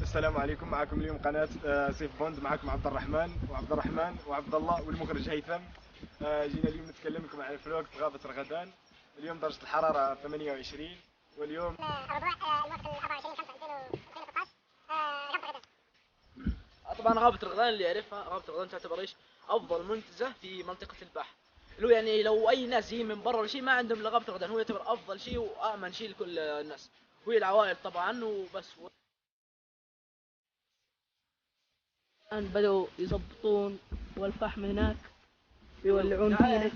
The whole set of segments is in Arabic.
السلام عليكم. معكم اليوم قناة سيف بوند. معكم عبد الرحمن وعبد الله والمخرج هيثم. جينا اليوم نتكلم لكم عن الفلوق في غابة رغدان. اليوم درجة الحرارة 28، واليوم طبعا غابة رغدان اللي يعرفها، غابة رغدان تعتبر ايش؟ افضل منتزه في منطقة الباحة، اللي هو يعني لو اي ناس جايين من برا ولا شيء ما عندهم الا غابة رغدان، هو يعتبر افضل شيء وامن شيء لكل الناس، وهي العوائل طبعا وبس. الآن بدأوا يضبطون والفحم هناك يولعون فينا.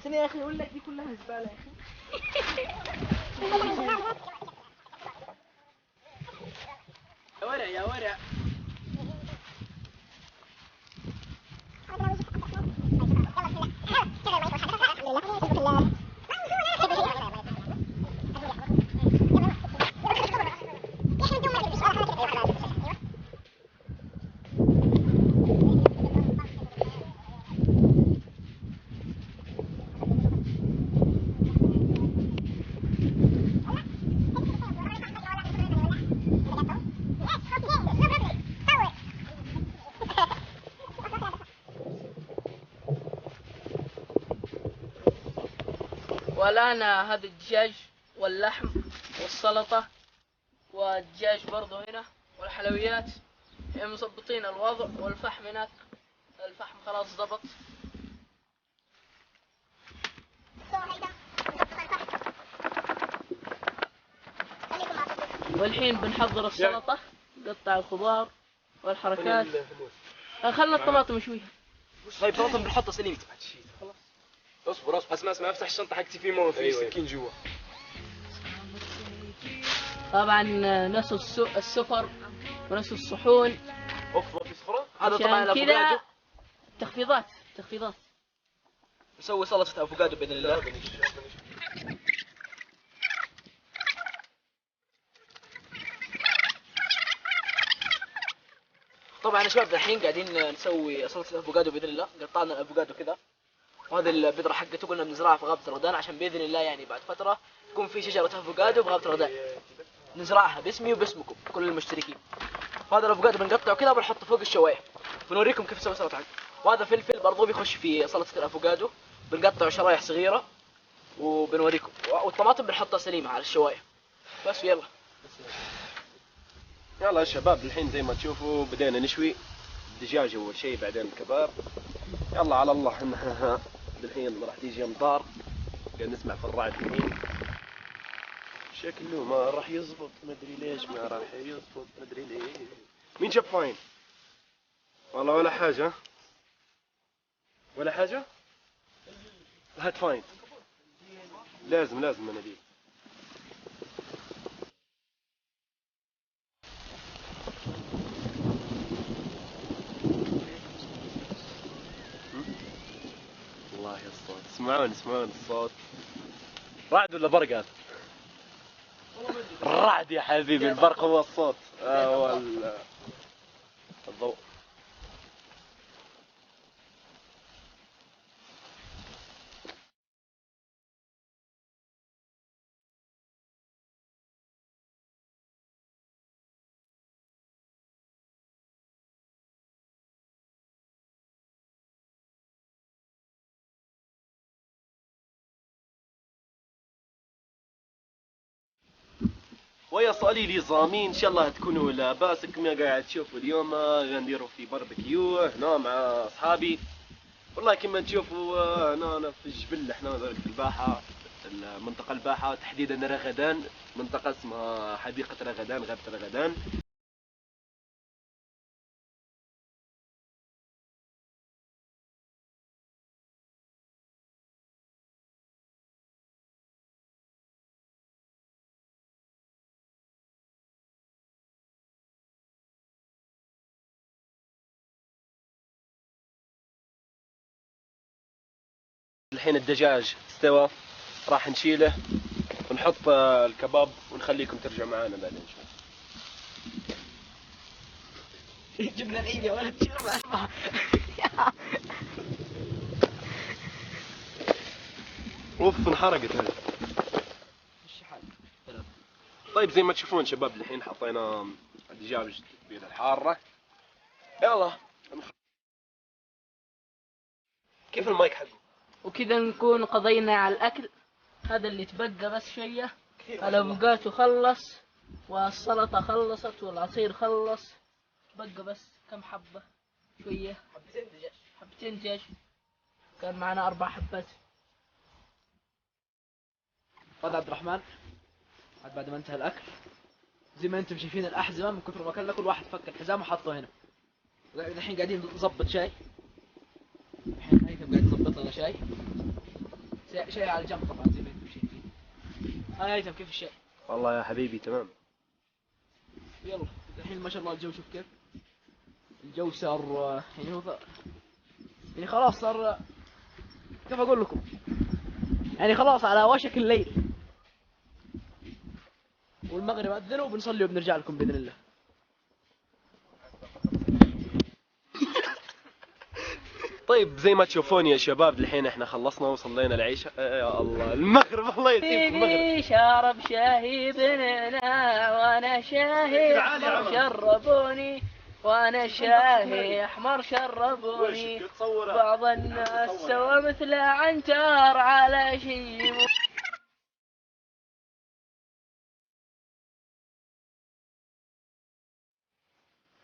سنة يا اخي اقول لك دي كلها زبالة يا اخي. يا ورع يا ورع. والآن هذا الدجاج واللحم والسلطة والدجاج برضو هنا والحلويات مظبطين الوضع، والفحم هناك الفحم خلاص ضبط. والحين بنحضر السلطة، نقطع الخضار والحركات. خلنا الطماطم شوي. طيب طماطم بنحطها سليم. اصبر اسمع افتح الشنطة حقتي في مو في سكين جوا. طبعا نسوا السفر ونسوا الصحون. اوف ما في صفرة. هذا طبعا عشان الافوكادو. كذا تخفيضات. نسوي سلطة افوكادو باذن الله. طبعا يا شباب الحين قاعدين نسوي سلطة الافوكادو باذن الله. قطعنا الافوكادو كذا، وهذه البذرة حقته قلنا بنزرعها في غابة رغدان عشان باذن الله يعني بعد فترة تكون في شجرة افوكادو في غابة رغدان. نزرعها باسمي وباسمكم كل المشتركين. وهذا الافوكادو بنقطعه كذا وبنحطه فوق الشوايه، بنوريكم كيف نسوي سلطة. وهذا فلفل برضو بيخش في سلطة الافوكادو، بنقطعه شرايح صغيرة وبنوريكم. والطماطم بنحطها سليمة على الشوايه بس. يلا يلا يا شباب الحين زي ما تشوفوا بدينا نشوي الدجاج اول شيء، بعدين الكباب. يلا على الله. الحين راح تيجي امطار، قاعد نسمع في الرعد الحين. شكله ما راح يزبط، ما ادري ليش ما راح يزبط، ما ادري ليش. مين جاب فاين؟ والله ولا حاجة، ولا حاجة. هات فاين، لازم مناديل. والله يا الصوت، اسمعون الصوت. رعد ولا برق هذا؟ الرعد يا حبيبي، البرق هو الصوت. هو الضوء. ويا صالي زامين، ان شاء الله تكونوا لاباسكم. يا قاعد تشوفوا اليوم غنديروا في باربيكيو هنا مع اصحابي. والله كما تشوفوا هنا في الجبل، احنا في الباحة، المنطقة الباحة تحديدا رغدان، منطقة اسمها حديقة رغدان، غابة رغدان. الحين الدجاج استوى، راح نشيله ونحط الكباب ونخليكم ترجعوا معانا بعدين شوي. جبنا العيد يا ولد. اوف انحرقت هذه. طيب زي ما تشوفون شباب الحين حطينا الدجاج التتبيله الحاره. يلا كيف المايك حقه؟ وكذا نكون قضينا على الأكل. هذا اللي تبقى بس شوية. الأفوكادو خلص والسلطة خلصت والعصير خلص، بقى بس كم حبة شوية، حبتين دجاج. كان معنا 4 حبات. هذا عبد الرحمن بعد ما انتهى الاكل، زي ما انتم شايفين الاحزمه من كثر ما كلنا كل واحد فك الحزام وحطه هنا. الحين قاعدين نظبط شاي. الحين هيثم قاعد يظبط لنا شاي على جنب طبعا زي ما انتم شايفين. هاي هيثم كيف الشاي؟ والله يا حبيبي تمام. يلا الحين ما شاء الله الجو شوف كيف. الجو صار يعني هو يعني خلاص صار كيف اقول لكم، يعني خلاص على وشك الليل، والمغرب أذن وبنصلي وبنرجع لكم بإذن الله. طيب زي ما تشوفون يا شباب الحين احنا خلصنا وصلينا العشاء. يا الله المغرب، الله يسيب المغرب. شرب شاهي بننا وانا شاهي احمر شربوني، وانا شاهي احمر شربوني. بعض الناس سوى مثل عنتر على شيء.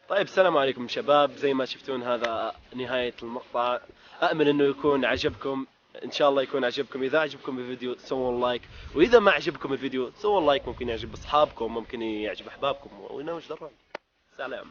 طيب السلام عليكم شباب، زي ما شفتون هذا نهاية المقطع. أأمل أنه يكون عجبكم، إن شاء الله يكون عجبكم. إذا عجبكم الفيديو سووا لايك، وإذا ما عجبكم الفيديو سووا لايك، ممكن يعجب أصحابكم، ممكن يعجب أحبابكم، وش دراني. سلام.